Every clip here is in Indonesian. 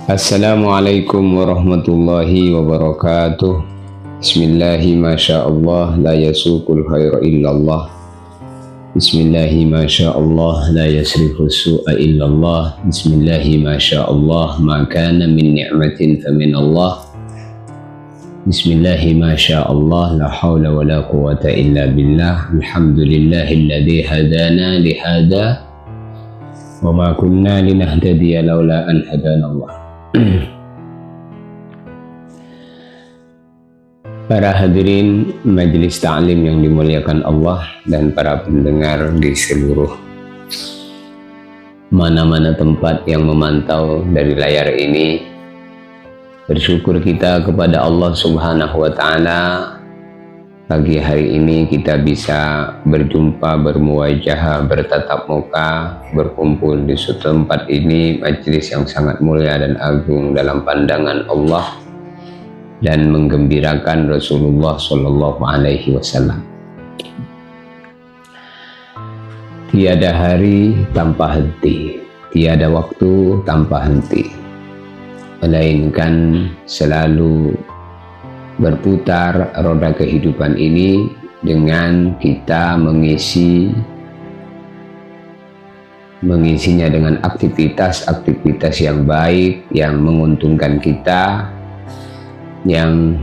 Assalamualaikum warahmatullahi wabarakatuh. Bismillahi masyaallah la yasuqul khaira illallah. Bismillahi masyaallah la yasrifu su'a illallah. Bismillahi masyaallah ma kana min ni'matin famin Allah. Bismillahi masyaallah la haula wa la quwata illa billah. Alhamdulillahilladzi hadana li hada wa ma kunna linahtadiya laula an hadanallah. Para hadirin majelis ta'lim yang dimuliakan Allah dan para pendengar di seluruh mana-mana tempat yang memantau dari layar ini, bersyukur kita kepada Allah Subhanahu wa Ta'ala. Pagi hari ini kita bisa berjumpa, bermuwajahah, bertatap muka, berkumpul di suatu tempat ini, majelis yang sangat mulia dan agung dalam pandangan Allah dan menggembirakan Rasulullah Shallallahu Alaihi Wasallam. Tiada hari tanpa henti, tiada waktu tanpa henti, melainkan selalu berputar roda kehidupan ini dengan kita mengisinya dengan aktivitas-aktivitas yang baik, yang menguntungkan kita, yang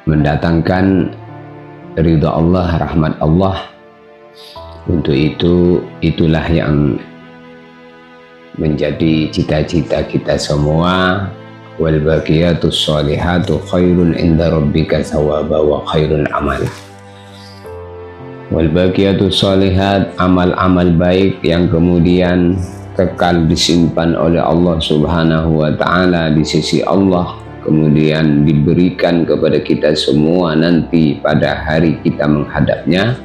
mendatangkan ridha Allah, rahmat Allah. Untuk itulah yang menjadi cita-cita kita semua. Wal baqiyatus sholihatu khairun inda rabbika thawaba wa khairun amala. Wal baqiyatus sholihat, amal-amal baik yang kemudian kekal disimpan oleh Allah Subhanahu wa Ta'ala di sisi Allah, kemudian diberikan kepada kita semua nanti pada hari kita menghadapnya.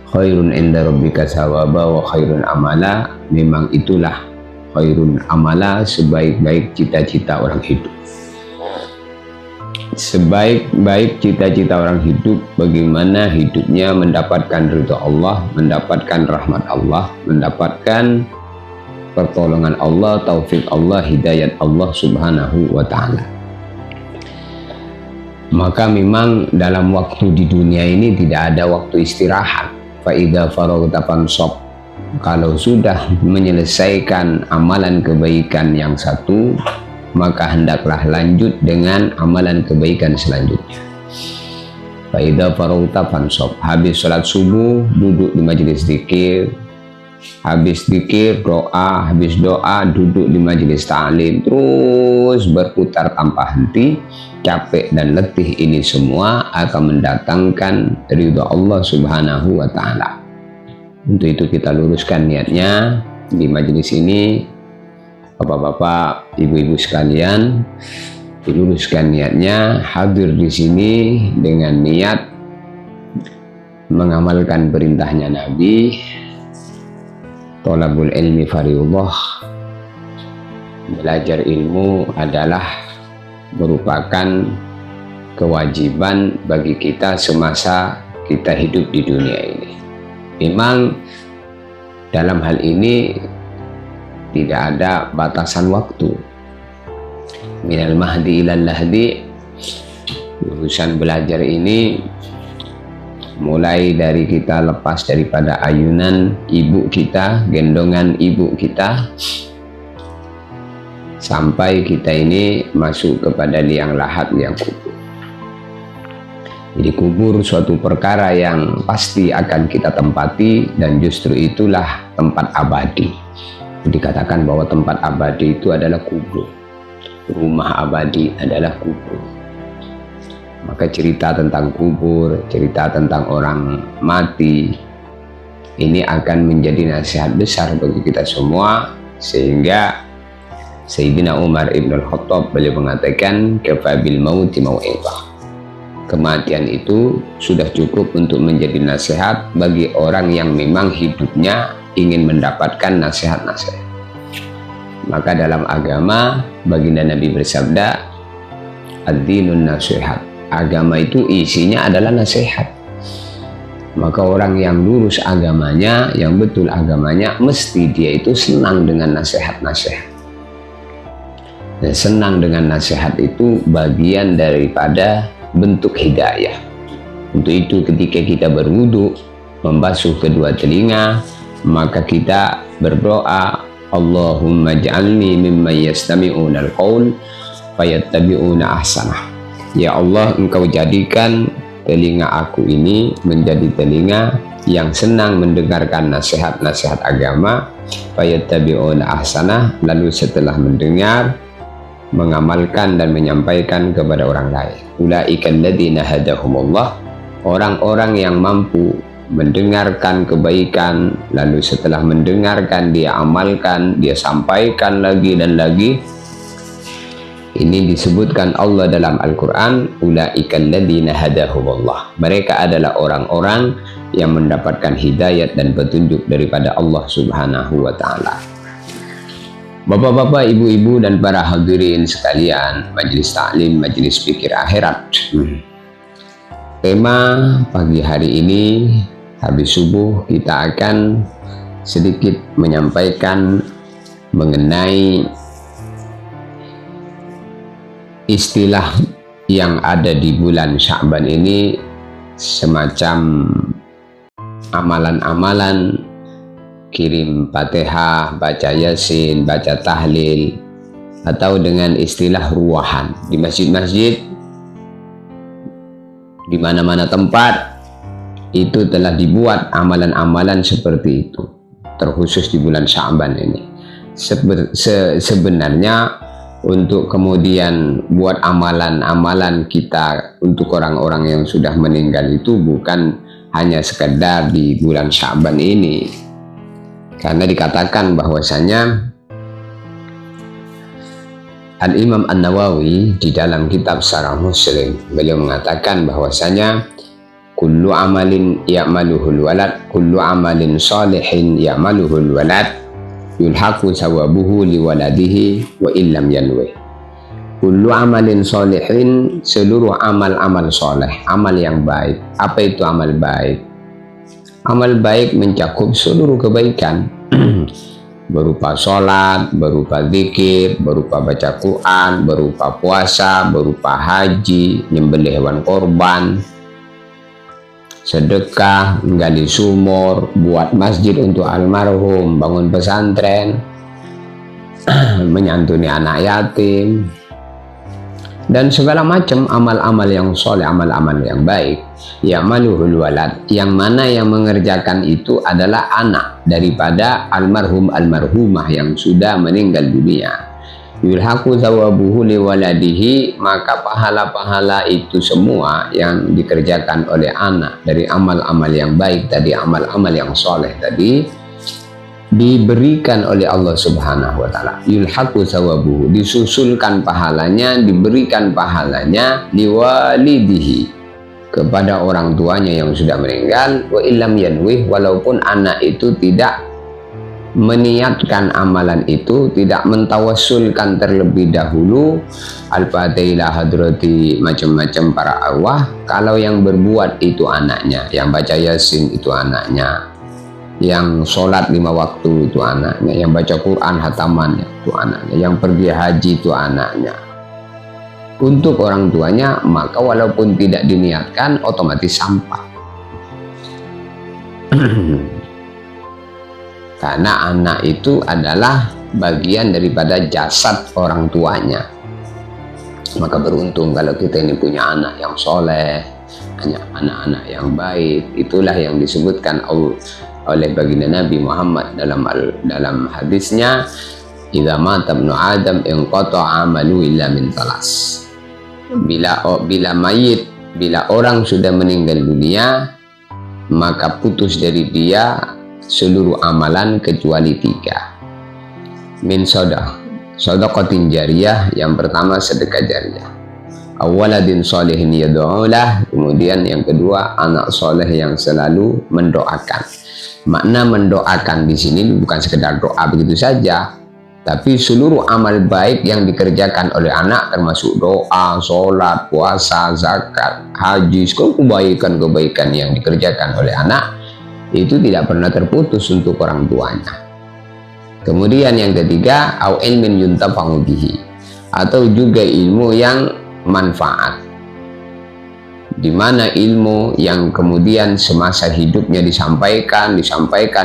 Khairun inda rabbika thawaba wa khairun amala. Memang itulah khairun amala, sebaik-baik cita-cita orang hidup. Sebaik-baik cita-cita orang hidup, bagaimana hidupnya mendapatkan ridha Allah, mendapatkan rahmat Allah, mendapatkan pertolongan Allah, taufik Allah, hidayat Allah Subhanahu wa Ta'ala. Maka memang dalam waktu di dunia ini tidak ada waktu istirahat. Fa idza faraghta fansab. Kalau sudah menyelesaikan amalan kebaikan yang satu, maka hendaklah lanjut dengan amalan kebaikan selanjutnya. Fa idza faraghta fansab. Habis sholat subuh duduk di majelis zikir, habis zikir doa, habis doa duduk di majelis ta'lim, terus berputar tanpa henti. Capek dan letih ini semua akan mendatangkan ridha Allah Subhanahu wa Ta'ala. Untuk itu kita luruskan niatnya di majelis ini. Bapak-bapak, ibu-ibu sekalian, diluruskan niatnya hadir di sini dengan niat mengamalkan perintahnya Nabi. Thalabul ilmi fariidhah. Belajar ilmu adalah merupakan kewajiban bagi kita semasa kita hidup di dunia ini. Memang dalam hal ini tidak ada batasan waktu. Minal mahdi ilal lahdi. Urusan belajar ini mulai dari kita lepas daripada ayunan ibu kita, gendongan ibu kita, sampai kita ini masuk kepada liang lahat, liang kubur. Jadi kubur suatu perkara yang pasti akan kita tempati, dan justru itulah tempat abadi. Dikatakan bahwa tempat abadi itu adalah kubur. Rumah abadi adalah kubur. Maka cerita tentang kubur, cerita tentang orang mati, ini akan menjadi nasihat besar bagi kita semua. Sehingga Sayyidina Umar ibn al-Khattab beliau mengatakan, kafa bil mauti mau'izah. Kematian itu sudah cukup untuk menjadi nasihat bagi orang yang memang hidupnya ingin mendapatkan nasihat-nasihat. Maka dalam agama baginda Nabi bersabda, ad-dinun nasihat. Agama itu isinya adalah nasihat. Maka orang yang lurus agamanya, yang betul agamanya, mesti dia itu senang dengan nasihat-nasihat. senang dengan nasihat itu bagian daripada bentuk hidayah. Untuk itu ketika kita berwudu, membasuh kedua telinga, maka kita berdoa, Allahumma ja'alni mimman yastami'una al-qaul fayattabi'una ahsanah. Ya Allah, Engkau jadikan telinga aku ini menjadi telinga yang senang mendengarkan nasihat-nasihat agama, fayattabi'una ahsanah, lalu setelah mendengar, mengamalkan dan menyampaikan kepada orang lain. Ulaika alladzina hadahumullah, orang-orang yang mampu mendengarkan kebaikan, lalu setelah mendengarkan dia amalkan, dia sampaikan lagi dan lagi. Ini disebutkan Allah dalam Al-Quran, ulaika alladzina hadahumullah, mereka adalah orang-orang yang mendapatkan hidayat dan petunjuk daripada Allah Subhanahu wa ta'ala. Bapak-bapak, ibu-ibu, dan para hadirin sekalian majelis taklim, majelis fikir akhirat. Tema pagi hari ini, habis subuh, kita akan sedikit menyampaikan mengenai istilah yang ada di bulan Sya'ban ini, semacam amalan-amalan kirim Fatihah, baca Yasin, baca tahlil, atau dengan istilah ruwahan. Di masjid-masjid, di mana-mana tempat itu telah dibuat amalan-amalan seperti itu, terkhusus di bulan Sya'ban ini. Sebenarnya untuk kemudian buat amalan-amalan kita untuk orang-orang yang sudah meninggal itu bukan hanya sekedar di bulan Sya'ban ini. Karena dikatakan bahwasanya Al-Imam An-Nawawi di dalam kitab Syarah Muslim, beliau mengatakan bahwasanya kullu amalin ya'maluhul walad, kullu amalin salihin ya'maluhul walad yulhaqu sawabuhu liwaladihi wa illam yanwi. Kullu amalin salihin, seluruh amal-amal soleh, amal yang baik. Apa itu amal baik? Amal baik mencakup seluruh kebaikan berupa sholat, berupa zikir, berupa baca Quran, berupa puasa, berupa haji, nyembelih hewan korban, sedekah, menggali sumur, buat masjid untuk almarhum, bangun pesantren, menyantuni anak yatim, dan segala macam amal-amal yang soleh, amal-amal yang baik. Ya'maluhul walad, yang mana yang mengerjakan itu adalah anak daripada almarhum-almarhumah yang sudah meninggal dunia. Yulhaqu thawabuhu liwaladihi, maka pahala-pahala itu semua yang dikerjakan oleh anak dari amal-amal yang baik tadi, amal-amal yang soleh tadi, diberikan oleh Allah Subhanahu wa ta'ala. Yulhaqu thawabuhu, disusulkan pahalanya, diberikan pahalanya liwalidihi, kepada orang tuanya yang sudah meninggal, wa illam yanwih, walaupun anak itu tidak meniatkan amalan itu, tidak mentawassulkan terlebih dahulu al-fatihah hadrati macam-macam para arwah. Kalau yang berbuat itu anaknya, yang baca Yasin itu anaknya, yang sholat 5 waktu itu anaknya, yang baca Quran hatamannya itu anaknya, yang pergi haji itu anaknya. Untuk orang tuanya, maka walaupun tidak diniatkan otomatis sampah. Karena anak itu adalah bagian daripada jasad orang tuanya. Maka beruntung kalau kita ini punya anak yang soleh, anak-anak yang baik. Itulah yang disebutkan oleh baginda Nabi Muhammad dalam hadisnya, idza mata ibnu Adam inqata'a amalu illa min talas. Bila orang sudah meninggal dunia, maka putus dari dia seluruh amalan kecuali 3. Min shadaqatin jariyah, yang pertama sedekah jariyah. Awaladin sholihin yad'ulah, kemudian yang kedua anak soleh yang selalu mendoakan. Makna mendoakan di sini bukan sekedar doa begitu saja, tapi seluruh amal baik yang dikerjakan oleh anak, termasuk doa, sholat, puasa, zakat, haji, seluruh kebaikan-kebaikan yang dikerjakan oleh anak itu tidak pernah terputus untuk orang tuanya. Kemudian yang ketiga, au ilmin yuntafa'u bihi, atau juga ilmu yang manfaat, di mana ilmu yang kemudian semasa hidupnya disampaikan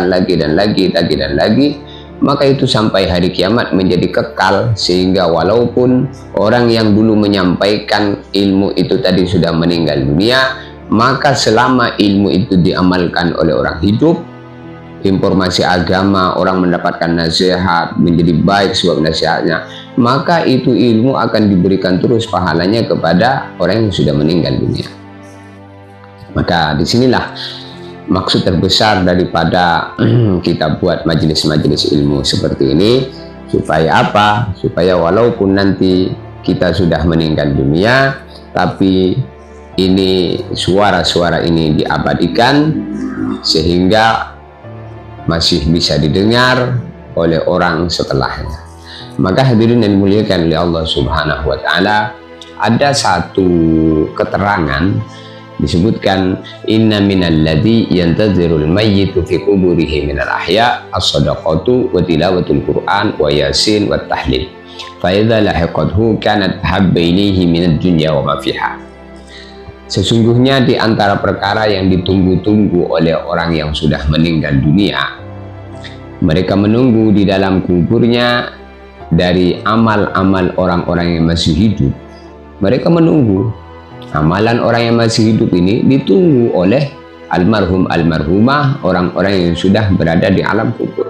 lagi dan lagi, maka itu sampai hari kiamat menjadi kekal, sehingga walaupun orang yang dulu menyampaikan ilmu itu tadi sudah meninggal dunia, maka selama ilmu itu diamalkan oleh orang hidup, informasi agama, orang mendapatkan nasihat, menjadi baik sebab nasihatnya, maka itu ilmu akan diberikan terus pahalanya kepada orang yang sudah meninggal dunia. Maka disinilah maksud terbesar daripada kita buat majelis-majelis ilmu seperti ini, supaya apa? Supaya walaupun nanti kita sudah meninggal dunia, tapi ini suara-suara ini diabadikan sehingga masih bisa didengar oleh orang setelahnya. Maka hadirin yang dimuliakan oleh Allah Subhanahu wa Ta'ala, ada satu keterangan disebutkan, inna minal ladzi yantazirul mayyitu fi quburihi minal ahya as-sadaqatu wa tilawatul Qur'an wa yasin wa tahlil fa idza lahiqathu kanat habba ilaihi minad dunya wa ma fiha. Sesungguhnya di antara perkara yang ditunggu-tunggu oleh orang yang sudah meninggal dunia, mereka menunggu di dalam kuburnya dari amal-amal orang-orang yang masih hidup. Mereka menunggu amalan orang yang masih hidup ini ditunggu oleh almarhum almarhumah, orang-orang yang sudah berada di alam kubur.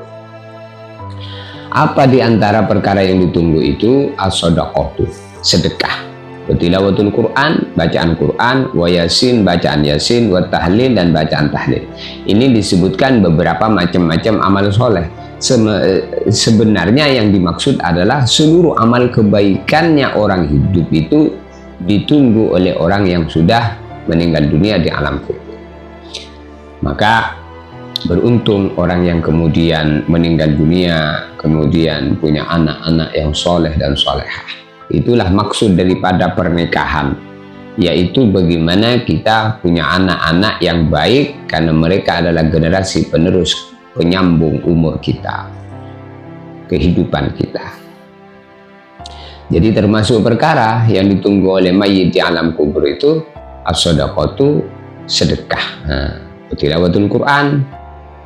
Apa di antara perkara yang ditunggu itu? As-sadaqatu, sedekah, wa tilawatul Quran, bacaan Quran, wa yasin, bacaan yasin, wa tahlil, dan bacaan tahlil. Ini disebutkan beberapa macam-macam amal soleh. Sebenarnya yang dimaksud adalah seluruh amal kebaikannya orang hidup itu ditunggu oleh orang yang sudah meninggal dunia di alam kubur. Maka beruntung orang yang kemudian meninggal dunia kemudian punya anak-anak yang soleh dan solehah. Itulah maksud daripada pernikahan, yaitu bagaimana kita punya anak-anak yang baik, karena mereka adalah generasi penerus penyambung umur kita, kehidupan kita. Jadi termasuk perkara yang ditunggu oleh mayit di alam kubur itu as-sadaqatu, sedekah, tilawatul Quran,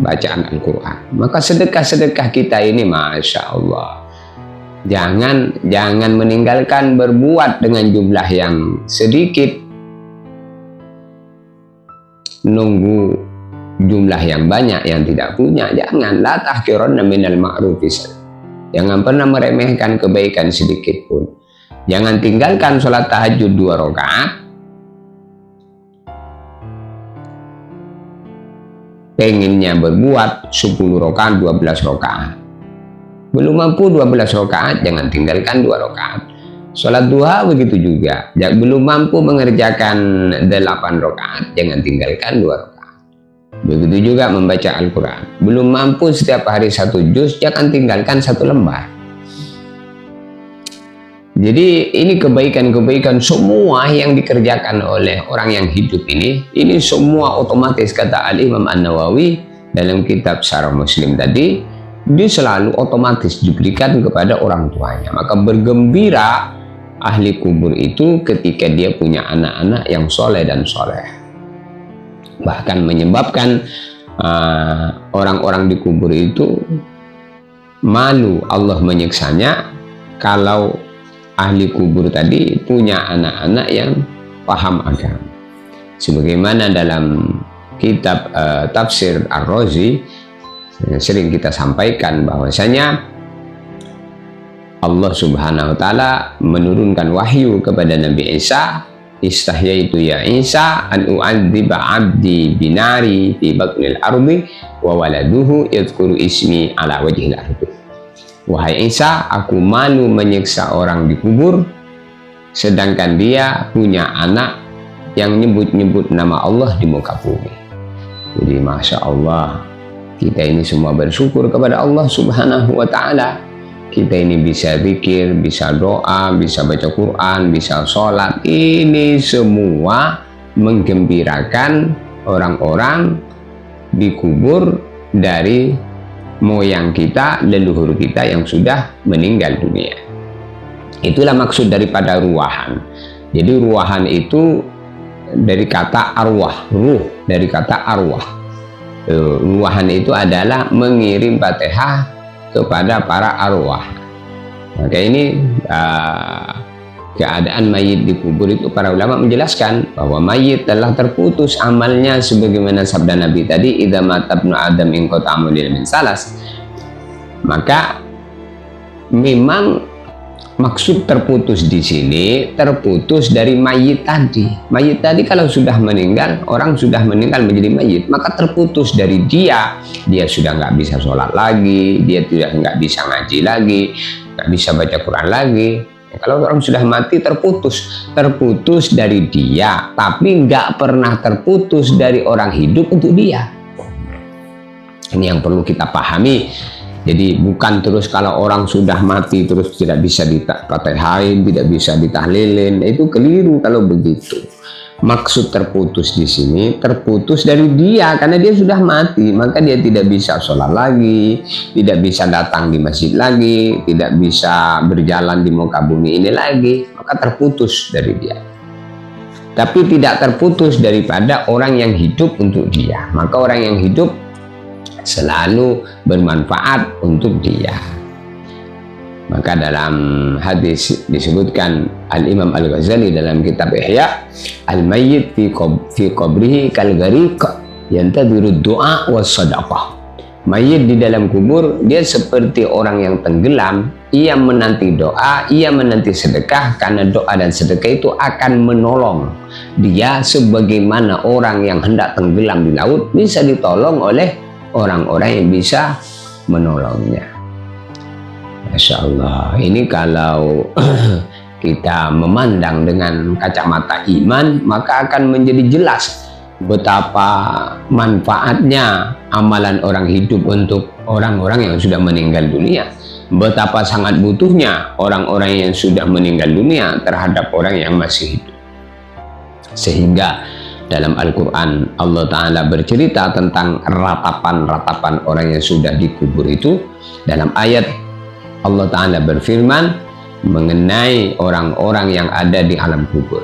bacaan Al-Quran. Maka sedekah-sedekah kita ini Masya Allah, jangan meninggalkan berbuat dengan jumlah yang sedikit, nunggu jumlah yang banyak yang tidak punya. Jangan, la tahqiranna minal ma'rufi. Jangan pernah meremehkan kebaikan sedikit pun. Jangan tinggalkan sholat tahajud 2 rakaat, pengennya berbuat 10 rakaat, 12 rakaat. Belum mampu 12 rakaat, jangan tinggalkan 2 rakaat. Sholat duha begitu juga. Belum mampu mengerjakan 8 rakaat, jangan tinggalkan 2 rakaat. Begitu juga membaca Al-Quran. Belum mampu setiap hari 1 juz, jangan tinggalkan 1 lembar. Jadi ini kebaikan-kebaikan semua yang dikerjakan oleh orang yang hidup ini semua otomatis, kata Al-Imam An-Nawawi dalam kitab Syarah Muslim tadi, dia selalu otomatis diberikan kepada orang tuanya. Maka bergembira ahli kubur itu ketika dia punya anak-anak yang soleh dan soleh. Bahkan menyebabkan orang-orang di kubur itu malu, Allah menyiksanya kalau ahli kubur tadi punya anak-anak yang paham agama. Sebagaimana dalam kitab tafsir Ar-Razi sering kita sampaikan bahwasanya Allah Subhanahu wa Ta'ala menurunkan wahyu kepada Nabi Isa, istahyaitu ya Isa an u'adziba abdi binari fi batnil ardi wa waladuhu yadhkuru ismi ala wajhil ardi. Wahai Isa, aku malu menyiksa orang di kubur sedangkan dia punya anak yang nyebut-nyebut nama Allah di muka bumi. Jadi Masya Allah, kita ini semua bersyukur kepada Allah Subhanahu wa Ta'ala. Kita ini bisa zikir, bisa doa, bisa baca Quran, bisa sholat. Ini semua menggembirakan orang-orang di kubur dari moyang kita, leluhur kita yang sudah meninggal dunia. Itulah maksud daripada ruwahan. Jadi ruwahan itu dari kata arwah, ruh dari kata arwah. Ruwahan itu adalah mengirim Fatihah kepada para arwah. Maka ini keadaan mayit di kubur itu para ulama menjelaskan bahwa mayit telah terputus amalnya sebagaimana sabda Nabi tadi, idza mata ibnu adam in qata amalil min salas. Maka memang maksud terputus di sini terputus dari mayit tadi. Mayit tadi kalau sudah meninggal, orang sudah meninggal menjadi mayit, maka terputus dari dia. Dia sudah nggak bisa sholat lagi, dia nggak bisa ngaji lagi, nggak bisa baca Quran lagi. Kalau orang sudah mati terputus dari dia, tapi nggak pernah terputus dari orang hidup untuk dia. Ini yang perlu kita pahami. Jadi bukan terus kalau orang sudah mati terus tidak bisa dipatihain, tidak bisa ditahlilin, itu keliru kalau begitu. Maksud terputus di sini terputus dari dia karena dia sudah mati, maka dia tidak bisa sholat lagi, tidak bisa datang di masjid lagi, tidak bisa berjalan di muka bumi ini lagi, maka terputus dari dia. Tapi tidak terputus daripada orang yang hidup untuk dia, maka orang yang hidup selalu bermanfaat untuk dia. Maka dalam hadis disebutkan Al-Imam Al-Ghazali dalam kitab Ihya, al-mayyit fi qabrihi kal ghariq yantadhiru du'a was sadaqah. Mayit di dalam kubur dia seperti orang yang tenggelam, ia menanti doa, ia menanti sedekah, karena doa dan sedekah itu akan menolong dia sebagaimana orang yang hendak tenggelam di laut bisa ditolong oleh orang-orang yang bisa menolongnya. Masya Allah, ini kalau kita memandang dengan kacamata iman, maka akan menjadi jelas betapa manfaatnya amalan orang hidup untuk orang-orang yang sudah meninggal dunia. Betapa sangat butuhnya orang-orang yang sudah meninggal dunia terhadap orang yang masih hidup. Sehingga dalam Al-Quran Allah Ta'ala bercerita tentang ratapan-ratapan orang yang sudah dikubur itu. Dalam ayat Allah Ta'ala berfirman mengenai orang-orang yang ada di alam kubur.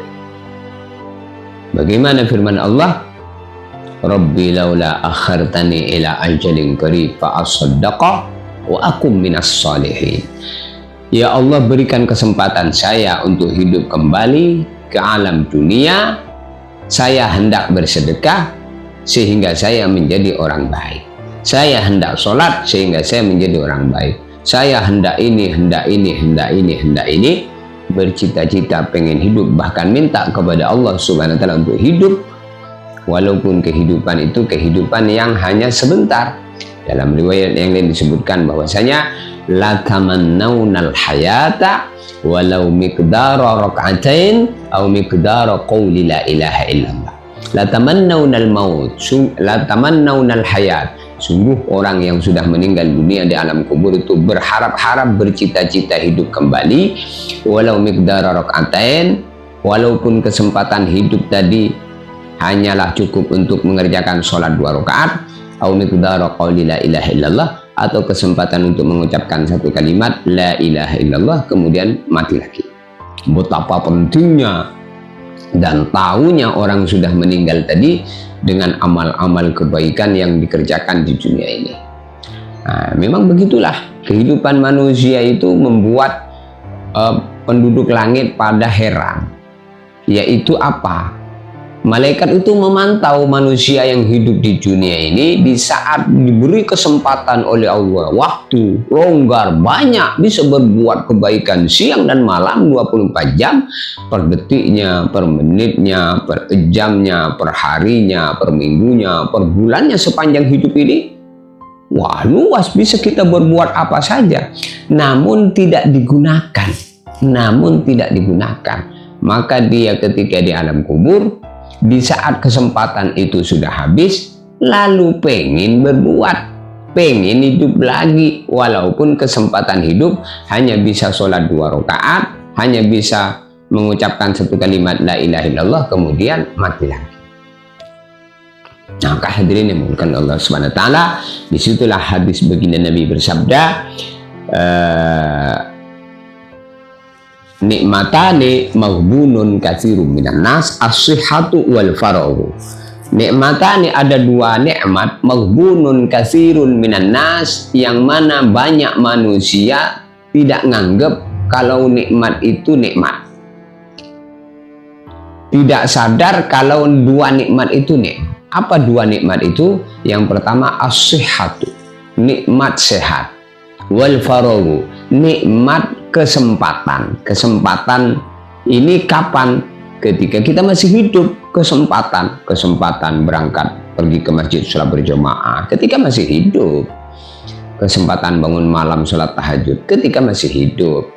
Bagaimana firman Allah? Rabbi laula akhartani ila ajalin qarib fa asaddaqa wa akum minas salihin. Ya Allah, berikan kesempatan saya untuk hidup kembali ke alam dunia. Saya hendak bersedekah sehingga saya menjadi orang baik. Saya hendak sholat sehingga saya menjadi orang baik. Saya hendak ini, hendak ini, hendak ini, hendak ini. Bercita-cita pengen hidup, bahkan minta kepada Allah Subhanahu wa Ta'ala untuk hidup. Walaupun kehidupan itu kehidupan yang hanya sebentar. Dalam riwayat yang lain disebutkan bahwasanya la tamannaunal hayata walau miqdara rak'atain aw miqdara qawli la ilaha illallah. La tamannaunal maut, la tamannaunal hayat. Sungguh orang yang sudah meninggal dunia di alam kubur itu berharap-harap, bercita-cita hidup kembali, walau miqdara rak'atain, walaupun kesempatan hidup tadi hanyalah cukup untuk mengerjakan sholat 2 rakaat, au miqdara qawli la ilaha illallah, atau kesempatan untuk mengucapkan satu kalimat la ilaha illallah kemudian mati lagi. Betapa pentingnya dan tahunya orang sudah meninggal tadi dengan amal-amal kebaikan yang dikerjakan di dunia ini. Nah, memang begitulah kehidupan manusia itu membuat penduduk langit pada heran. Yaitu apa? Malaikat itu memantau manusia yang hidup di dunia ini di saat diberi kesempatan oleh Allah, waktu longgar, banyak, bisa berbuat kebaikan siang dan malam 24 jam, per detiknya, per menitnya, per jamnya, per harinya, per minggunya, per bulannya, sepanjang hidup ini. Wah, luas, bisa kita berbuat apa saja, namun tidak digunakan. Maka dia ketika di alam kubur, di saat kesempatan itu sudah habis, lalu pengen berbuat, pengen hidup lagi, walaupun kesempatan hidup hanya bisa sholat 2 rakaat, hanya bisa mengucapkan satu kalimat la ilaha illallah, kemudian mati lagi. Nah, hadirin yang dimuliakan Allah Subhanahu wa Ta'ala, disitulah hadis baginda Nabi bersabda, nikmatani maghbunun katsirun minan nas as-sihhatu wal faraghu. Nikmatani, ada dua nikmat, maghbunun katsirun minan nas, yang mana banyak manusia tidak nganggap kalau nikmat itu nikmat. Tidak sadar kalau dua nikmat itu nikmat. Apa dua nikmat itu? Yang pertama as-sihhatu, nikmat sehat. Wal faraghu, nikmat kesempatan. Kesempatan ini kapan? Ketika kita masih hidup. Kesempatan berangkat pergi ke masjid sholat berjamaah ketika masih hidup. Kesempatan bangun malam sholat tahajud ketika masih hidup.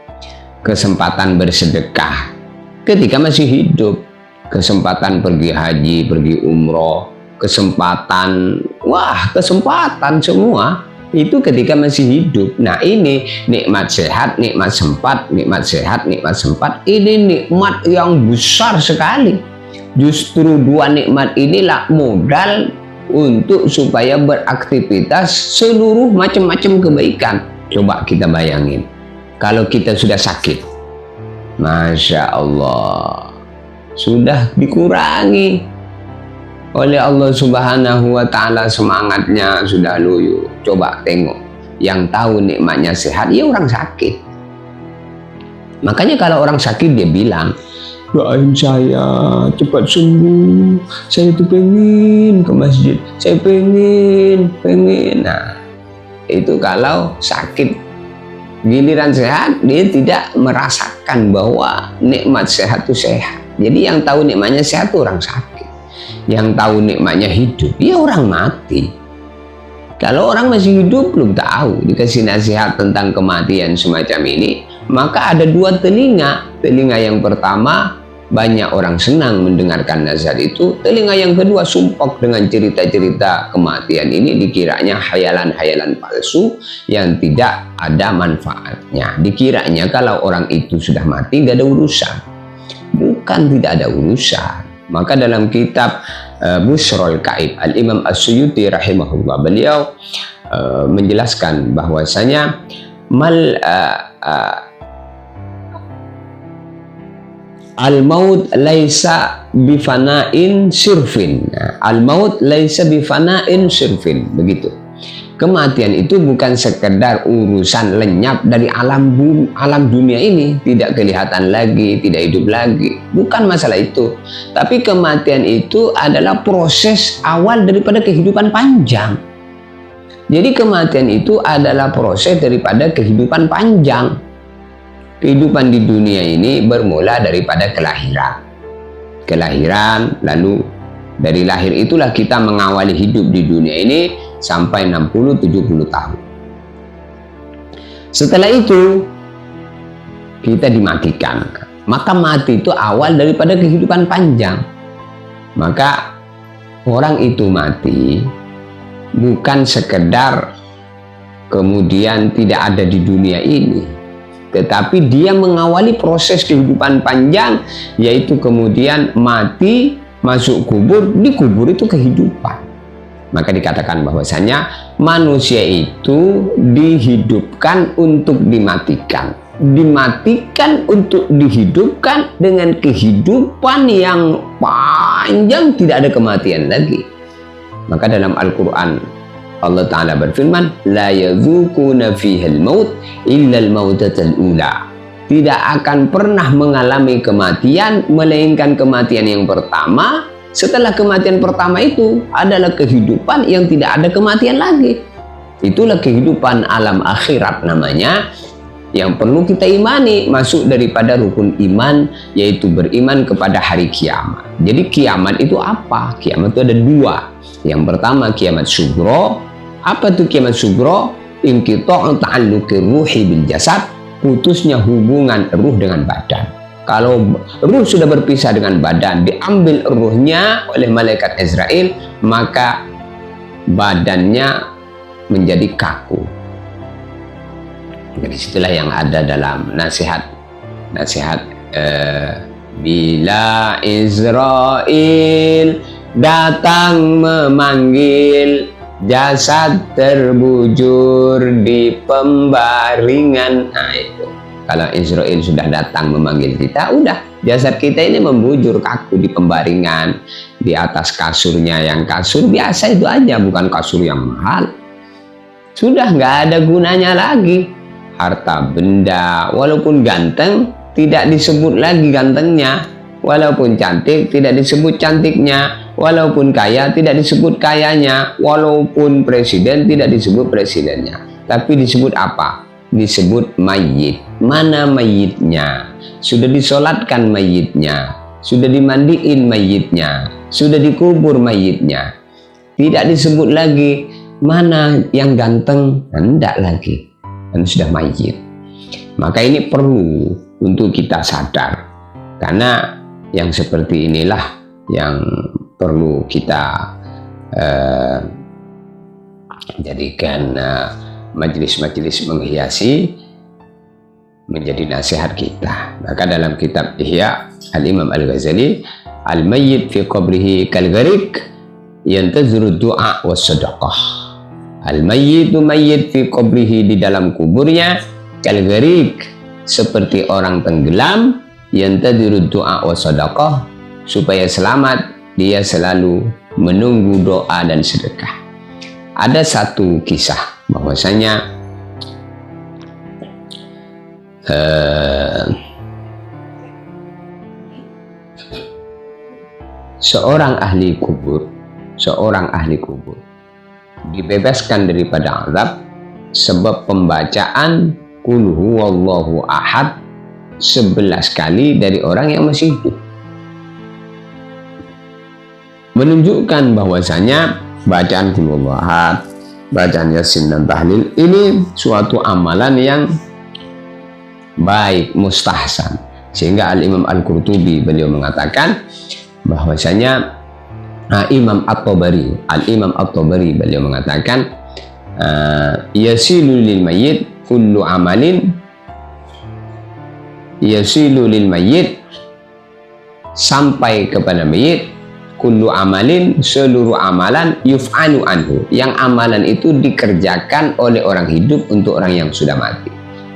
Kesempatan bersedekah ketika masih hidup. Kesempatan pergi haji, pergi umroh, kesempatan semua itu ketika masih hidup. Nah, ini nikmat sehat, nikmat sempat, nikmat sehat, nikmat sempat. Ini nikmat yang besar sekali. Justru dua nikmat inilah modal untuk supaya beraktivitas seluruh macam-macam kebaikan. Coba kita bayangin, kalau kita sudah sakit, Masya Allah, sudah dikurangi oleh Allah Subhanahu wa Ta'ala, semangatnya sudah loyo. Coba tengok, yang tahu nikmatnya sehat, ya orang sakit. Makanya kalau orang sakit dia bilang, doain saya cepat sembuh, saya tuh pengen ke masjid, saya pengen. Nah, itu kalau sakit. Giliran sehat, dia tidak merasakan bahwa nikmat sehat itu sehat. Jadi yang tahu nikmatnya sehat itu orang sakit. Yang tahu nikmatnya hidup, dia orang mati. Kalau orang masih hidup belum tahu, dikasih nasihat tentang kematian semacam ini, maka ada dua telinga. Telinga yang pertama, banyak orang senang mendengarkan nasihat itu. Telinga yang kedua sumpek dengan cerita-cerita kematian ini, dikiranya hayalan-hayalan palsu yang tidak ada manfaatnya. Dikiranya kalau orang itu sudah mati gak ada urusan. Bukan tidak ada urusan. Maka dalam kitab Busrul Kaib, Al-Imam As-Suyuti rahimahullah, beliau menjelaskan bahwasanya al-maut laisa bifana'in sirfin. Al-maut laisa bifana'in sirfin. Begitu. Kematian itu bukan sekedar urusan lenyap dari alam dunia ini, tidak kelihatan lagi, tidak hidup lagi. Bukan masalah itu. Tapi kematian itu adalah proses awal daripada kehidupan panjang. Jadi kematian itu adalah proses daripada kehidupan panjang. Kehidupan di dunia ini bermula daripada kelahiran, lalu dari lahir itulah kita mengawali hidup di dunia ini sampai 60-70 tahun. Setelah itu kita dimatikan. Maka mati itu awal daripada kehidupan panjang. Maka orang itu mati bukan sekedar kemudian tidak ada di dunia ini, tetapi dia mengawali proses kehidupan panjang, yaitu kemudian mati, masuk kubur. Di kubur itu kehidupan. Maka dikatakan bahwasanya manusia itu dihidupkan untuk dimatikan, dimatikan untuk dihidupkan dengan kehidupan yang panjang, tidak ada kematian lagi. Maka dalam Al-Quran Allah Ta'ala berfirman, la yadzuquna fihal maut illa al-mautatal ula. Tidak akan pernah mengalami kematian melainkan kematian yang pertama. Setelah kematian pertama itu adalah kehidupan yang tidak ada kematian lagi. Itulah kehidupan alam akhirat namanya, yang perlu kita imani, masuk daripada rukun iman, yaitu beriman kepada hari kiamat. Jadi kiamat itu apa? Kiamat itu ada dua. Yang pertama kiamat sugro. Apa itu kiamat sugro? Inqita'u ta'alluqi ruhi bil jasad, putusnya hubungan ruh dengan badan. Kalau ruh sudah berpisah dengan badan, diambil ruhnya oleh malaikat Azrail, maka badannya menjadi kaku. Jadi situlah yang ada dalam nasihat bila Israel datang memanggil, jasad terbujur di pembaringan. Nah itu kalau Israel sudah datang memanggil kita, udah jasad kita ini membujur kaku di pembaringan, di atas kasurnya yang kasur biasa itu aja, bukan kasur yang mahal. Sudah nggak ada gunanya lagi. Harta benda, walaupun ganteng, tidak disebut lagi gantengnya. Walaupun cantik, tidak disebut cantiknya. Walaupun kaya, tidak disebut kayanya. Walaupun presiden, tidak disebut presidennya. Tapi disebut apa? Disebut mayit. Mana mayitnya? Sudah disolatkan mayitnya. Sudah dimandiin mayitnya. Sudah dikubur mayitnya. Tidak disebut lagi mana yang ganteng. Tidak lagi. Dan sudah mayit. Maka ini perlu untuk kita sadar. Karena yang seperti inilah yang perlu kita jadikan majelis-majelis menghiasi menjadi nasihat kita. Maka dalam kitab Ihya Al-Imam Al-Ghazali, al-mayyit fi qabrihi kal-gharik yantazuru du'a was sadaqah. Al-mayyitu mayyit fi qabrihi, di dalam kuburnya, kal-gharik, seperti orang tenggelam, yantazuru du'a was sadaqah, supaya selamat dia selalu menunggu doa dan sedekah. Ada satu kisah bahwasanya seorang ahli kubur dibebaskan daripada azab sebab pembacaan Qul huwallahu ahad 11 kali dari orang yang masih hidup, menunjukkan bahwasanya bacaan Qul huwallahu ahad, bacaan Yasin dan tahlil ini suatu amalan yang baik, mustahsan. Sehingga Al-Imam Al-Qurtubi beliau mengatakan bahwasanya Imam At-Tabari beliau mengatakan yasilu lil mayyit kullu amalin, yasilu lil mayyit, sampai kepada mayit, kullu amalin, seluruh amalan, yuf'alu anhu, yang amalan itu dikerjakan oleh orang hidup untuk orang yang sudah mati.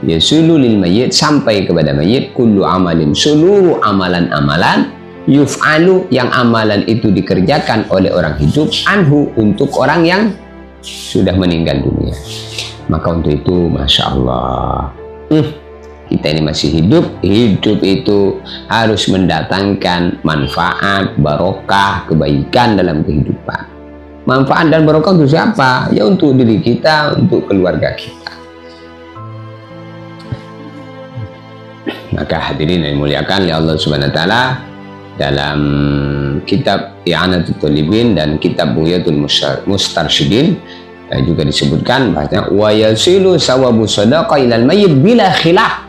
Yasilu lil mayyit, sampai kepada mayit, kullu amalin, seluruh amalan-amalan, yuf'alu, yang amalan itu dikerjakan oleh orang hidup, anhu, untuk orang yang sudah meninggal dunia. Maka untuk itu, Masya Allah, kita ini masih hidup itu harus mendatangkan manfaat, barokah, kebaikan dalam kehidupan. Manfaat dan barokah untuk siapa? Ya untuk diri kita, untuk keluarga kita. Maka hadirin yang dimuliakan oleh Allah Subhanahu wa taala, dalam kitab I'anatul Talibin dan kitab Bughyatul Mustarsyidin juga disebutkan bahwa wa yasilu sawabu sadaqah ilal mayyit bila khilaf.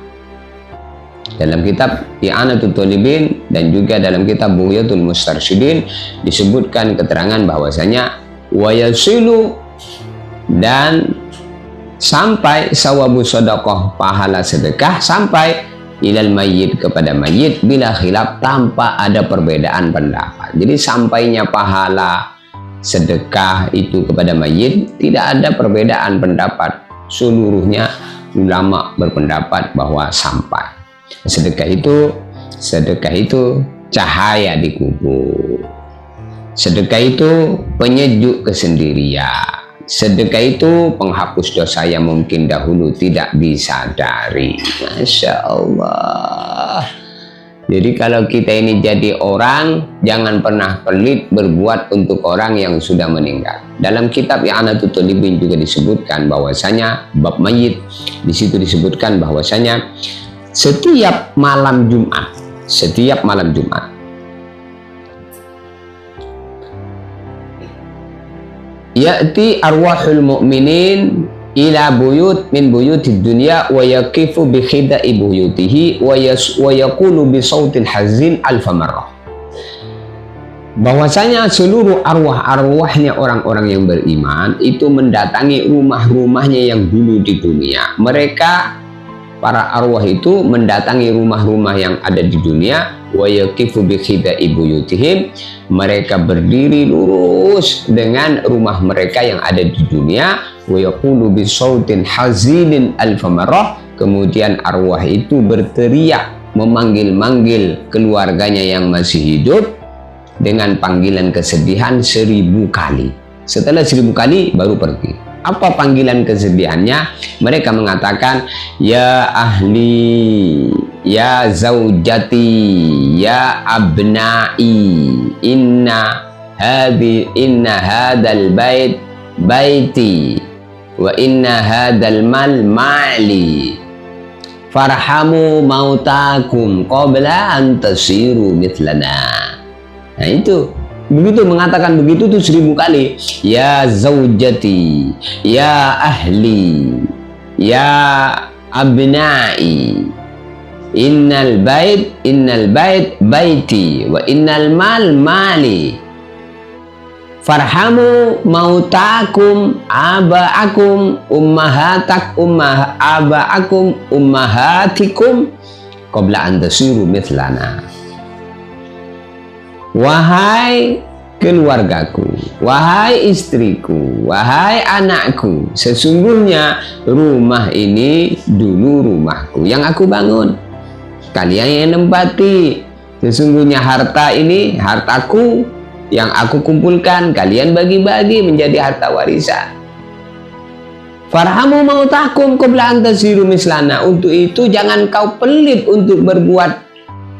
Dalam kitab I'anatul Talibin dan juga dalam kitab Bughyatul Mustarsyidin disebutkan keterangan bahwasanya wa yasilu, dan sampai sawabu sadaqah, pahala sedekah, sampai ilal mayyit, kepada mayyit, bila khilaf, tanpa ada perbedaan pendapat. Jadi sampainya pahala sedekah itu kepada mayyit tidak ada perbedaan pendapat. Seluruhnya ulama berpendapat bahwa sampai. Sedekah itu cahaya di kubur. Sedekah itu penyejuk kesendirian. Sedekah itu penghapus dosa yang mungkin dahulu tidak disadari. Masya Allah. Jadi kalau kita ini jadi orang, jangan pernah pelit berbuat untuk orang yang sudah meninggal. Dalam kitab I'anatul Talibin juga disebutkan bahwasanya bab mayit, di situ disebutkan bahwasanya setiap malam Jumat, ya'ti arwahul mu'minin ila buyut min buyutid dunya wa yaqifu bi khida'i buyutihi wa yaqulu bi sautin hazin alfa marrah. Bahwasanya seluruh arwah-arwahnya orang-orang yang beriman itu mendatangi rumah-rumahnya yang dulu di dunia. Mereka, para arwah itu mendatangi rumah-rumah yang ada di dunia, wa yaqifu bi khida'i buyutihim, mereka berdiri lurus dengan rumah mereka yang ada di dunia, wa yaqulu bi sautin hazinin alfa marrah, kemudian arwah itu berteriak memanggil-manggil keluarganya yang masih hidup dengan panggilan kesedihan 1000 kali. Setelah 1000 kali baru pergi. Apa panggilan kesedihannya? Mereka mengatakan, ya ahli, ya zaujati, ya abnai, inna hadal bait baiti wa inna hadal mal mali farhamu mautakum qabla an tasiru mithlana. Nah itu, begitu mengatakan begitu tuh 1000 kali. Ya zaujati, ya ahli, ya abnai, innal bait baiti wa innal mal mali farhamu mautakum abaakum abaakum ummahatikum qabla an tasiru mithlana. Wahai keluargaku, wahai istriku, wahai anakku, sesungguhnya rumah ini dulu rumahku yang aku bangun, kalian yang nempati. Sesungguhnya harta ini hartaku yang aku kumpulkan, kalian bagi-bagi menjadi harta warisan. Farhamu mautakum qabla an tasiru mislana. Untuk itu jangan kau pelit untuk berbuat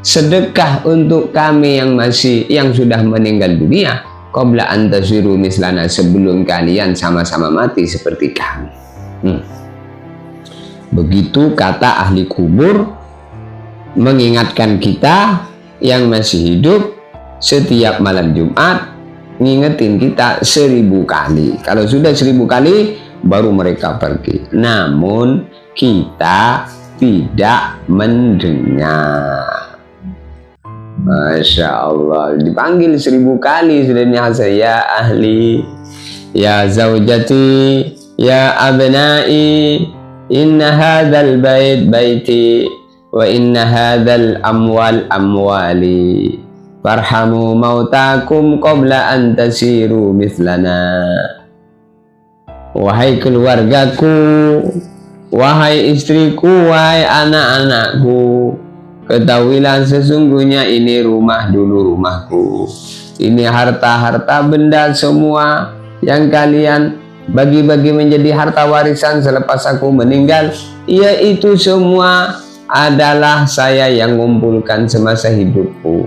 sedekah untuk kami yang sudah meninggal dunia, qabla an tasiru mislana, sebelum kalian sama-sama mati seperti kami. Begitu kata ahli kubur mengingatkan kita yang masih hidup setiap malam Jumat, ngingetin kita 1000 kali. Kalau sudah 1000 kali baru mereka pergi. Namun kita tidak mendengar. Masya Allah, dipanggil 1000 kali sudah saya ahli, ya zaujati, ya abnai, inna hadal bait baiti wa inna hadal amwal amwali farhamu mautakum qabla an tasiru mithlana. Wahai keluargaku, wahai istriku, wahai anak-anakku, ketahuilah sesungguhnya ini rumah dulu rumahku. Ini harta-harta benda semua yang kalian bagi-bagi menjadi harta warisan selepas aku meninggal, yaitu semua adalah saya yang mengumpulkan semasa hidupku.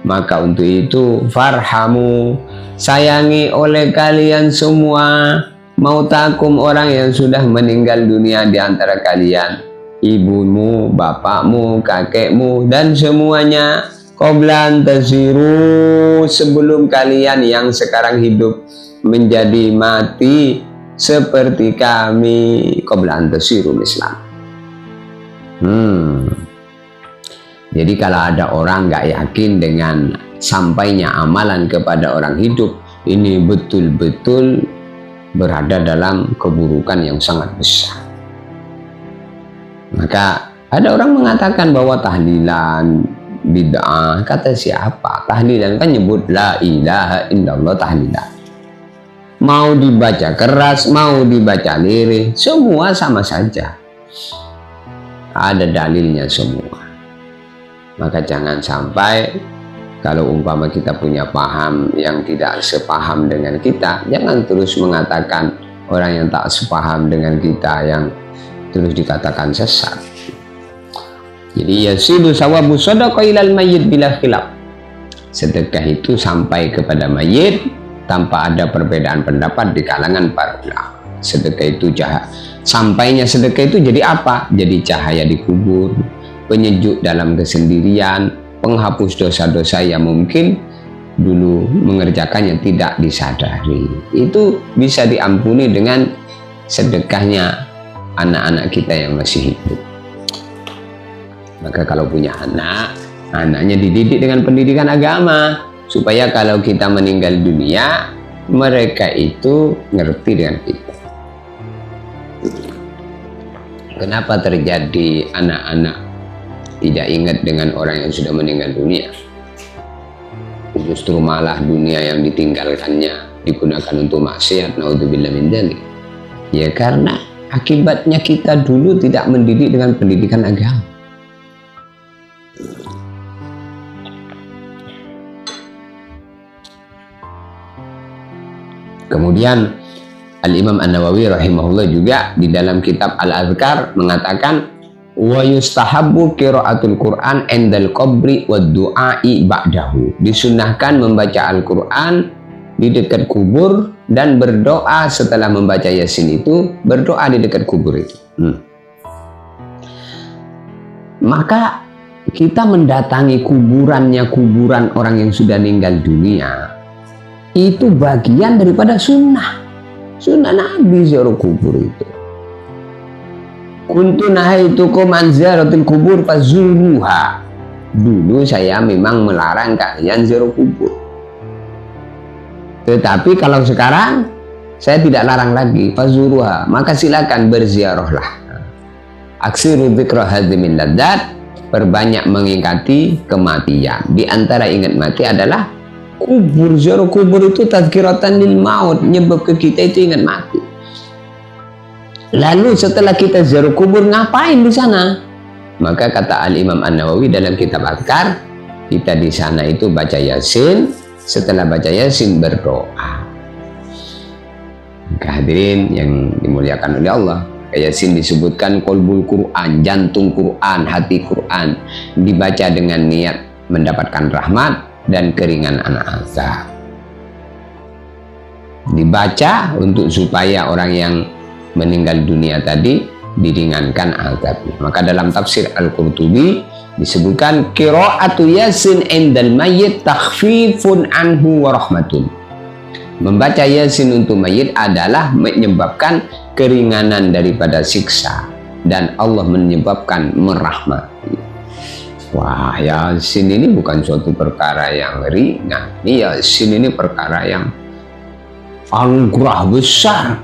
Maka untuk itu farhamu, sayangi oleh kalian semua mautakum, orang yang sudah meninggal dunia di antara kalian, ibumu, bapakmu, kakekmu, dan semuanya, qabla an tasiru, sebelum kalian yang sekarang hidup menjadi mati seperti kami, qabla an tasiru mislam. Jadi kalau ada orang nggak yakin dengan sampainya amalan kepada orang hidup, ini betul-betul berada dalam keburukan yang sangat besar. Maka ada orang mengatakan bahwa tahlilan bid'ah. Kata siapa? Tahlilan kan nyebut la ilaha illallah tahlilan. Mau dibaca keras, mau dibaca lirih, semua sama saja. Ada dalilnya semua. Maka jangan sampai kalau umpama kita punya paham yang tidak sepaham dengan kita, jangan terus mengatakan orang yang tak sepaham dengan kita yang terus dikatakan sesat. Jadi yasilu sawabu shadaqah ilal mayyit bila khilaf. Sedekah itu sampai kepada mayit tanpa ada perbedaan pendapat di kalangan para ulama. Sedekah itu sampainya sedekah itu jadi apa? Jadi cahaya di kubur, penyejuk dalam kesendirian, penghapus dosa-dosa yang mungkin dulu mengerjakannya tidak disadari. Itu bisa diampuni dengan sedekahnya anak-anak kita yang masih hidup. Maka kalau punya anak, anaknya dididik dengan pendidikan agama, supaya kalau kita meninggal dunia, mereka itu ngerti dengan kita. Kenapa terjadi anak-anak tidak ingat dengan orang yang sudah meninggal dunia? Justru malah dunia yang ditinggalkannya digunakan untuk maksiat, naudzubillah min dzalik. Ya karena Akibatnya kita dulu tidak mendidik dengan pendidikan agama. Kemudian Al-Imam An-Nawawi rahimahullah juga di dalam kitab Al-Adhkar mengatakan wa yustahabbu qiraatul Qur'an indal qabri wad du'a'i ba'dahu. Disunnahkan membaca Al-Qur'an di dekat kubur dan berdoa setelah membaca Yasin itu, berdoa di dekat kubur itu. Maka kita mendatangi kuburan orang yang sudah meninggal dunia itu bagian daripada sunnah Nabi ziarah kubur itu. Kuntu nahaitukum an ziyaratil kubur fazuruha. Dulu saya memang melarang kalian ziarah kubur. Tetapi kalau sekarang saya tidak larang lagi, fazuruha, maka silakan berziarahlah. Aksiru dzikra hadimin ladzat, perbanyak mengingati kematian. Di antara ingat mati adalah kubur. Ziarah kubur itu tadzkiratan lil maut, nyebab ke kita itu ingat mati. Lalu setelah kita ziarah kubur ngapain di sana? Maka kata Al-Imam An-Nawawi dalam kitab Adhkar, kita di sana itu baca Yasin, setelah baca Yasin berdoa. Maka hadirin yang dimuliakan oleh Allah, Yasin disebutkan qalbul Quran, jantung Quran, hati Quran, dibaca dengan niat mendapatkan rahmat dan keringan anak azab. Dibaca untuk supaya orang yang meninggal dunia tadi diringankan azabnya. Maka dalam tafsir Al-Qurtubi disebutkan qiraatu Yasin indal mayyit takhfifun anhu wa rahmatun. Membaca Yasin untuk mayit adalah menyebabkan keringanan daripada siksa dan Allah menyebabkan merahmati. Wah, Yasin ini bukan suatu perkara yang ringan. Yasin ini perkara yang anugerah besar.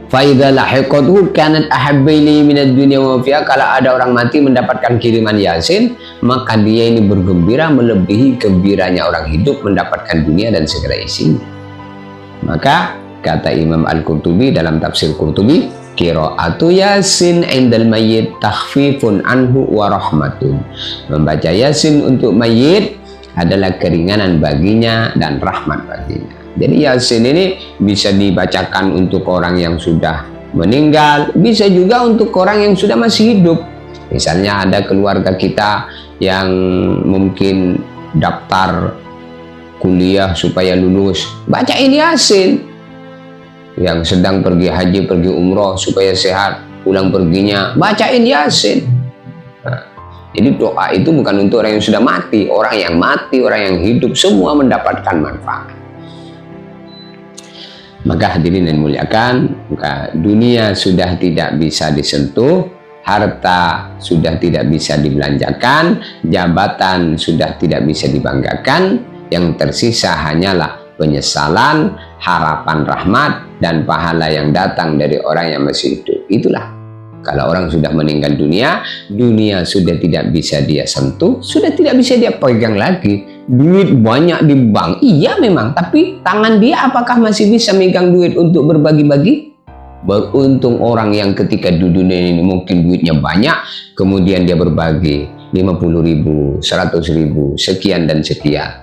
Faidha lahiqatuhu kanat ahabba ilayhi minad dunya wa fiha. Kalau ada orang mati mendapatkan kiriman Yasin, maka dia ini bergembira melebihi gembiranya orang hidup mendapatkan dunia dan segala isinya. Maka kata Imam Al-Qurtubi dalam tafsir Qurtubi, qiraatu Yasin indal mayyit takhfifun anhu wa rahmatun. Membaca Yasin untuk mayit adalah keringanan baginya dan rahmat baginya. Jadi Yasin ini bisa dibacakan untuk orang yang sudah meninggal, bisa juga untuk orang yang sudah masih hidup. Misalnya ada keluarga kita yang mungkin daftar kuliah supaya lulus, bacain Yasin. Yang sedang pergi haji, pergi umroh supaya sehat, pulang perginya, bacain Yasin. Nah, jadi doa itu bukan untuk orang yang sudah mati, orang yang hidup semua mendapatkan manfaat. Maka hadirin yang muliakan, maka dunia sudah tidak bisa disentuh, harta sudah tidak bisa dibelanjakan, jabatan sudah tidak bisa dibanggakan, yang tersisa hanyalah penyesalan, harapan rahmat, dan pahala yang datang dari orang yang masih hidup. Itulah, kalau orang sudah meninggal dunia, dunia sudah tidak bisa dia sentuh, sudah tidak bisa dia pegang lagi. Duit banyak di bank, iya memang, tapi tangan dia apakah masih bisa megang duit untuk berbagi-bagi? Beruntung orang yang ketika di dunia ini mungkin duitnya banyak, kemudian dia berbagi 50.000, 100.000, sekian dan sekian.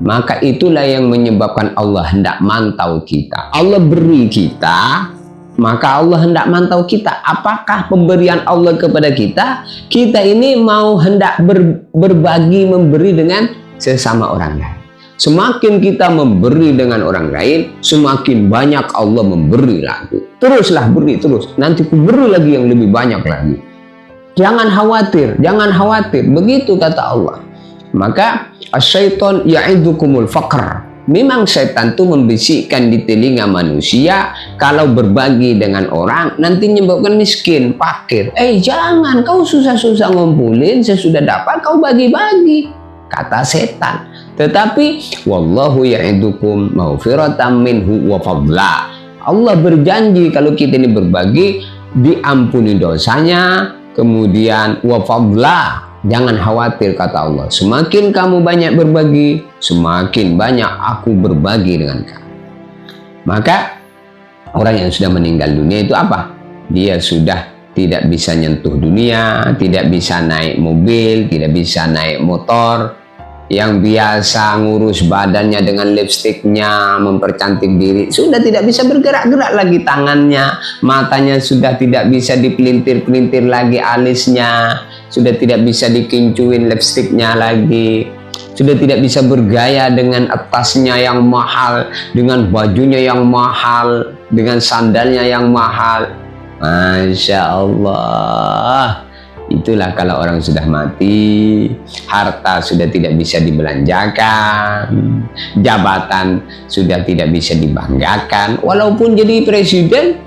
Maka itulah yang menyebabkan Allah hendak mantau kita. Allah beri kita, maka Allah hendak mantau kita. Apakah pemberian Allah kepada kita, kita ini mau hendak berbagi, memberi dengan sesama orang lain. Semakin kita memberi dengan orang lain, semakin banyak Allah memberi lagi. Teruslah beri terus, nanti ku beri lagi yang lebih banyak lagi. Jangan khawatir, jangan khawatir. Begitu kata Allah. Maka asyaiton ya'idukumul faqr. Memang setan itu membisikkan di telinga manusia, kalau berbagi dengan orang nanti menyebabkan miskin, fakir. Jangan, kau susah-susah ngumpulin, sesudah dapat kau bagi-bagi, kata setan. Tetapi wallahu ya'idukum maghfiratan minhu wa fadla. Allah berjanji kalau kita ini berbagi, diampuni dosanya, kemudian wa fadla. Jangan khawatir kata Allah, semakin kamu banyak berbagi, semakin banyak aku berbagi dengan kamu. Maka Orang yang sudah meninggal dunia itu apa? Dia sudah tidak bisa nyentuh dunia, tidak bisa naik mobil, tidak bisa naik motor. Yang biasa ngurus badannya dengan lipstiknya, mempercantik diri, sudah tidak bisa bergerak-gerak lagi tangannya, matanya sudah tidak bisa dipelintir-pelintir lagi alisnya, sudah tidak bisa dikincuin lipstiknya lagi, sudah tidak bisa bergaya dengan tasnya yang mahal, dengan bajunya yang mahal, dengan sandalnya yang mahal. Masya Allah. Itulah kalau orang sudah mati, harta sudah tidak bisa dibelanjakan, jabatan sudah tidak bisa dibanggakan, walaupun jadi presiden,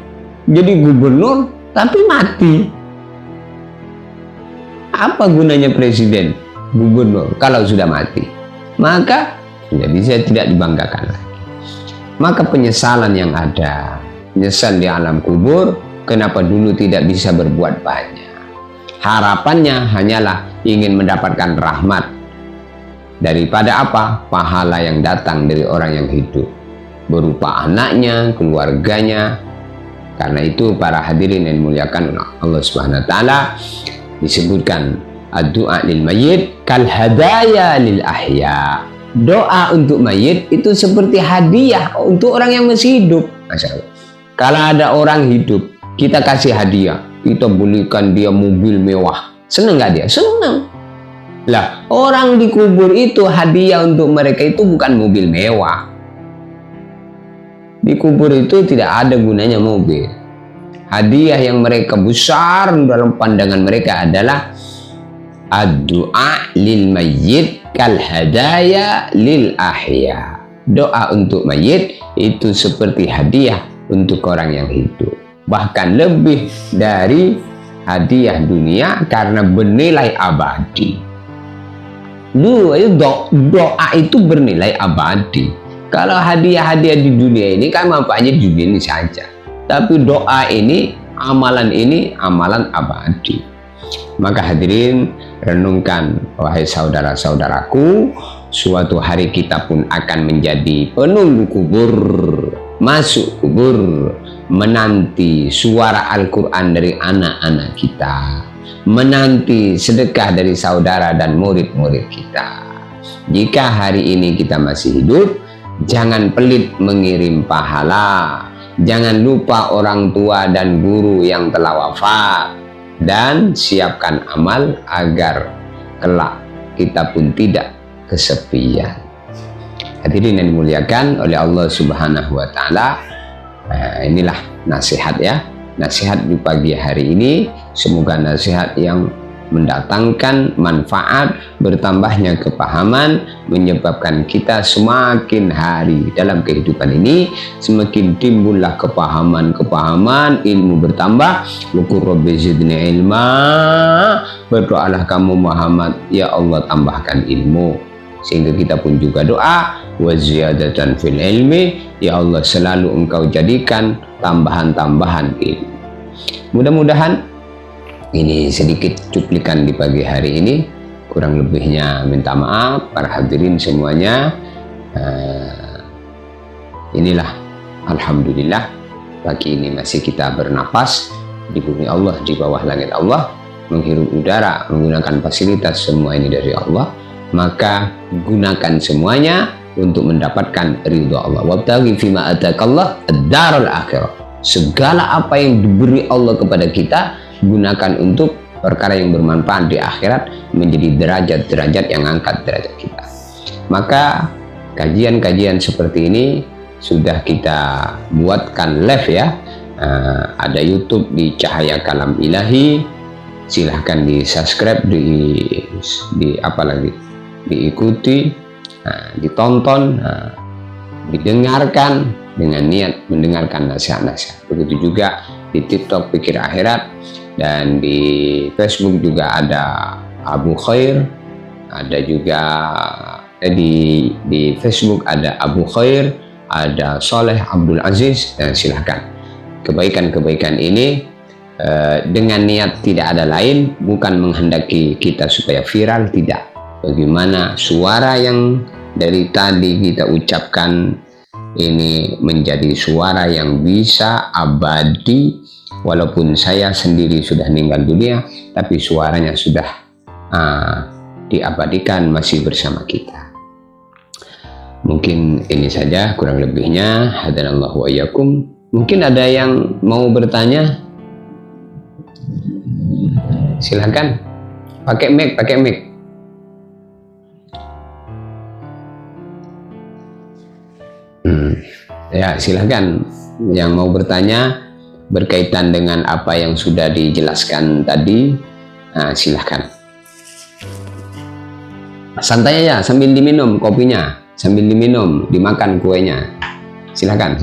jadi gubernur, tapi mati. Apa gunanya presiden, gubernur kalau sudah mati? Maka sudah bisa tidak dibanggakan lagi. Maka penyesalan yang ada, menyesal di alam kubur, kenapa dulu tidak bisa berbuat banyak. Harapannya hanyalah ingin mendapatkan rahmat daripada apa? Pahala yang datang dari orang yang hidup berupa anaknya, keluarganya. Karena itu para hadirin yang dimuliakan Allah Subhanahu wa taala, disebutkan doa lil mayyit kal hadaya lil ahya. Doa untuk mayit itu seperti hadiah untuk orang yang masih hidup. Masya Allah. Kalau ada orang hidup, kita kasih hadiah, kita belikan dia mobil mewah, seneng nggak dia? Seneng. Lah, orang dikubur itu hadiah untuk mereka itu bukan mobil mewah. Dikubur itu tidak ada gunanya mobil. Hadiah yang mereka besar dalam pandangan mereka adalah doa lil mayyit kal hadaya lil ahya. Doa untuk mayit itu seperti hadiah untuk orang yang hidup. Bahkan lebih dari hadiah dunia karena bernilai abadi. Doa itu bernilai abadi. Kalau hadiah-hadiah di dunia ini kan manfaatnya di dunia ini saja. Tapi doa ini, amalan abadi. Maka hadirin, renungkan, wahai saudara-saudaraku, suatu hari kita pun akan menjadi penunggu kubur, masuk kubur, menanti suara Al-Quran dari anak-anak kita, menanti sedekah dari saudara dan murid-murid kita. Jika hari ini kita masih hidup, jangan pelit mengirim pahala, jangan lupa orang tua dan guru yang telah wafat, dan siapkan amal agar kelak kita pun tidak kesepian. Hadirin yang dimuliakan oleh Allah Subhanahu wa taala, inilah nasihat ya, nasihat di pagi hari ini. Semoga nasihat yang mendatangkan manfaat, bertambahnya kepahaman, menyebabkan kita semakin hari dalam kehidupan ini semakin timbullah kepahaman, ilmu bertambah. Waqur rabbi zidni ilma, berdoalah kamu Muhammad, ya Allah tambahkan ilmu, sehingga kita pun juga doa wa ziyadatan fil ilmi, ya Allah selalu engkau jadikan tambahan-tambahan ilmu. Mudah-mudahan ini sedikit cuplikan di pagi hari ini, kurang lebihnya minta maaf para hadirin semuanya. Inilah alhamdulillah pagi ini masih kita bernapas di bumi Allah, di bawah langit Allah, menghirup udara, menggunakan fasilitas, semua ini dari Allah. Maka gunakan semuanya untuk mendapatkan ridho Allah. Wabtaghi fima atakallah ad-darul akhirah. Segala apa yang diberi Allah kepada kita, gunakan untuk perkara yang bermanfaat di akhirat, menjadi derajat-derajat yang angkat derajat kita. Maka kajian-kajian seperti ini sudah kita buatkan live ya. Ada YouTube di Cahaya Kalam Ilahi, silahkan di subscribe, di apa lagi, diikuti, ditonton, didengarkan dengan niat mendengarkan nasihat-nasihat. Begitu juga di TikTok Pikir Akhirat, dan di Facebook juga ada Abu Khair, ada juga di Facebook ada Abu Khair, ada Soleh Abdul Aziz, dan silahkan. Kebaikan-kebaikan ini dengan niat tidak ada lain, bukan menghendaki kita supaya viral, tidak. Bagaimana suara yang dari tadi kita ucapkan ini menjadi suara yang bisa abadi, walaupun saya sendiri sudah meninggal dunia, tapi suaranya sudah diabadikan masih bersama kita. Mungkin ini saja kurang lebihnya. Hadanallahu wa iyyakum. Mungkin ada yang mau bertanya? Silakan. Pakai mic. Ya, silahkan yang mau bertanya berkaitan dengan apa yang sudah dijelaskan tadi. Silahkan. Santai ya, sambil diminum kopinya, sambil diminum, dimakan kuenya. Silahkan.